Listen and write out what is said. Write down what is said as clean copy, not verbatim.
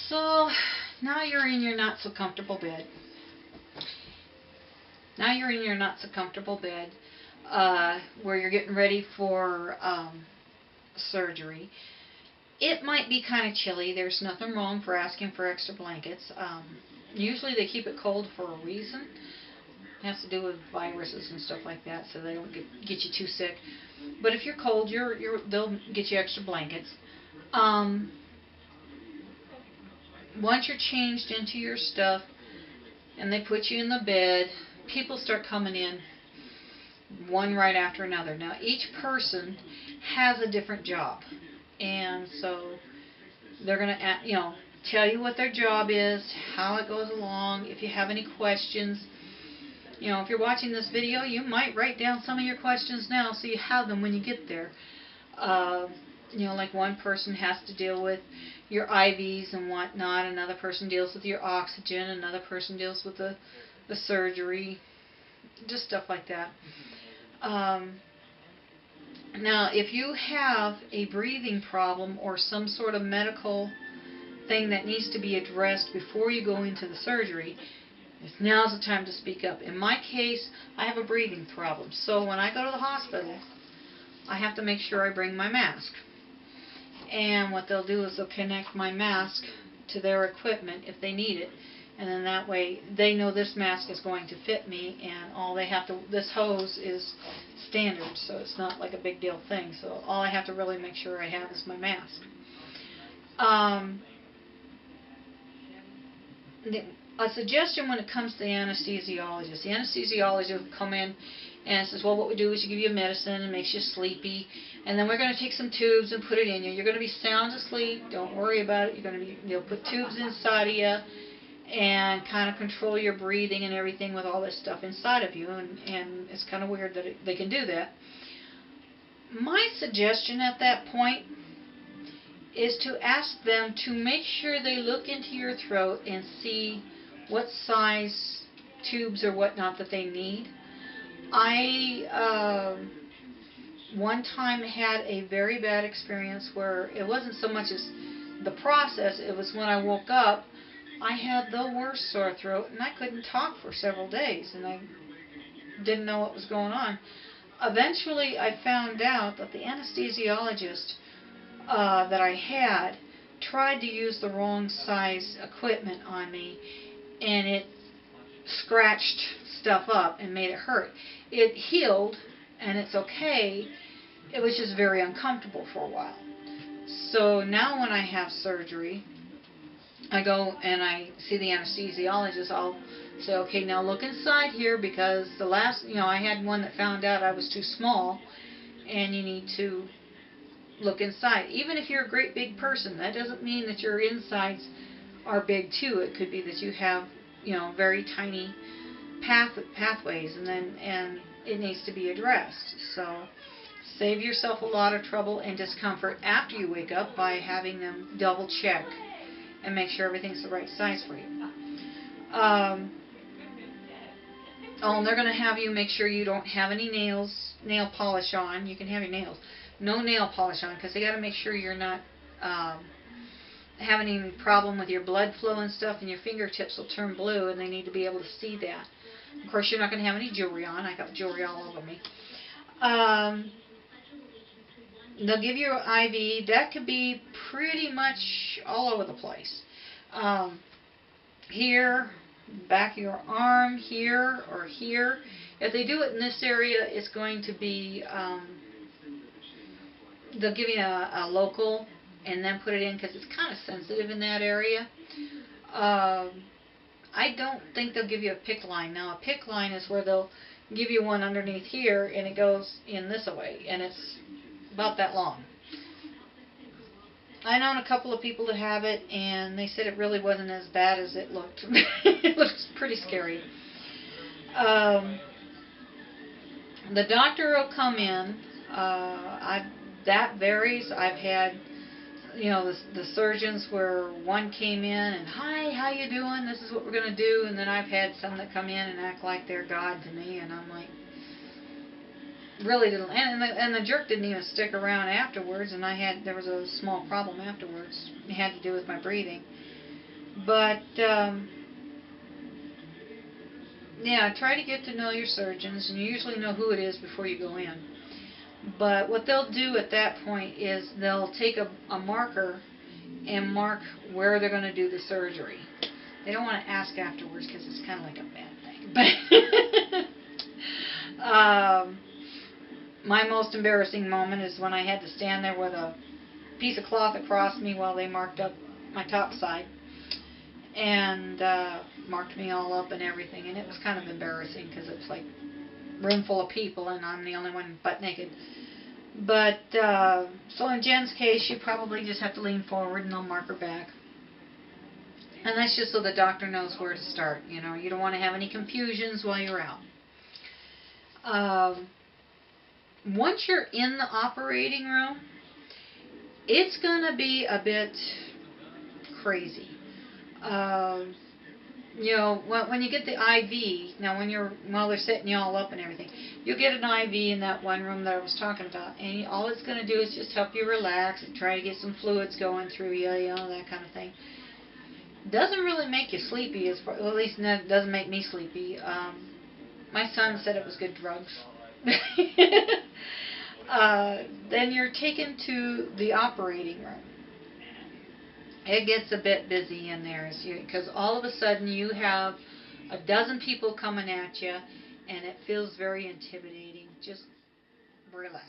So now you're in your not so comfortable bed. Now you're in your not so comfortable bed where you're getting ready for surgery. It might be kind of chilly. There's nothing wrong for asking for extra blankets. Usually they keep it cold for a reason. It has to do with viruses and stuff like that, so they don't get you too sick. But if you're cold, they'll get you extra blankets. Once you're changed into your stuff and they put you in the bed, people start coming in one right after another. Now each person has a different job, and so they're going to tell you what their job is, how it goes along. If you have any questions, if you're watching this video, you might write down some of your questions now so you have them when you get there. Like one person has to deal with your IVs and whatnot, another person deals with your oxygen, another person deals with the surgery, just stuff like that. Now, if you have a breathing problem or some sort of medical thing that needs to be addressed before you go into the surgery, now's the time to speak up. In my case, I have a breathing problem, so when I go to the hospital, I have to make sure I bring my mask. And what they'll do is they'll connect my mask to their equipment if they need it, and then that way they know this mask is going to fit me, and all they have to, this hose is standard, so it's not like a big deal thing, so all I have to really make sure I have is my mask. A suggestion when it comes to the anesthesiologist will come in and says, well, what we do is you give you medicine and makes you sleepy, and then we're going to take some tubes and put it in you. You're going to be sound asleep. Don't worry about it. They'll put tubes inside of you and kind of control your breathing and everything with all this stuff inside of you, and it's kind of weird that they can do that. My suggestion at that point is to ask them to make sure they look into your throat and see what size tubes or whatnot that they need. I one time had a very bad experience where it wasn't so much as the process, it was when I woke up, I had the worst sore throat and I couldn't talk for several days and I didn't know what was going on. Eventually I found out that the anesthesiologist that I had tried to use the wrong size equipment on me, and it scratched stuff up and made it hurt. It healed and it's okay. It was just very uncomfortable for a while. So now when I have surgery, I go and I see the anesthesiologist. I'll say, okay, now look inside here, because the last, I had one that found out I was too small, and you need to look inside. Even if you're a great big person, that doesn't mean that your insides are big too. It could be that you have, very tiny pathways, and it needs to be addressed. So save yourself a lot of trouble and discomfort after you wake up by having them double check and make sure everything's the right size for you. And they're going to have you make sure you don't have any nail polish on. You can have your nails. No nail polish on, because they got to make sure you're not having any problem with your blood flow and stuff, and your fingertips will turn blue, and they need to be able to see that. Of course, you're not going to have any jewelry on. I got jewelry all over me. They'll give you an IV. That could be pretty much all over the place. Here, back of your arm, here, or here. If they do it in this area, it's going to be, they'll give you a local and then put it in, because it's kind of sensitive in that area. I don't think they'll give you a PICC line. Now, a PICC line is where they'll give you one underneath here, and it goes in this way, and it's about that long. I known a couple of people that have it, and they said it really wasn't as bad as it looked. It looks pretty scary. The doctor will come in. That varies. I've had, the surgeons where one came in and, hi, how you doing? This is what we're going to do. And then I've had some that come in and act like they're God to me, and I'm like, really didn't. And the jerk didn't even stick around afterwards, and there was a small problem afterwards. It had to do with my breathing. But yeah, try to get to know your surgeons, and you usually know who it is before you go in. But what they'll do at that point is they'll take a marker and mark where they're going to do the surgery. They don't want to ask afterwards because it's kind of like a bad thing. But my most embarrassing moment is when I had to stand there with a piece of cloth across me while they marked up my top side and marked me all up and everything. And it was kind of embarrassing because it's like a room full of people and I'm the only one butt naked. But so in Jen's case, you probably just have to lean forward and they'll mark her back. And that's just so the doctor knows where to start. You know, you don't want to have any confusions while you're out. Once you're in the operating room, it's going to be a bit crazy. You know, when you get the IV, now while they're setting you all up and everything, you'll get an IV in that one room that I was talking about, and all it's going to do is just help you relax and try to get some fluids going through you, you know, that kind of thing. Doesn't really make you sleepy, well, at least it doesn't make me sleepy. My son said it was good drugs. Then you're taken to the operating room. It gets a bit busy in there because all of a sudden you have a dozen people coming at you and it feels very intimidating. Just relax.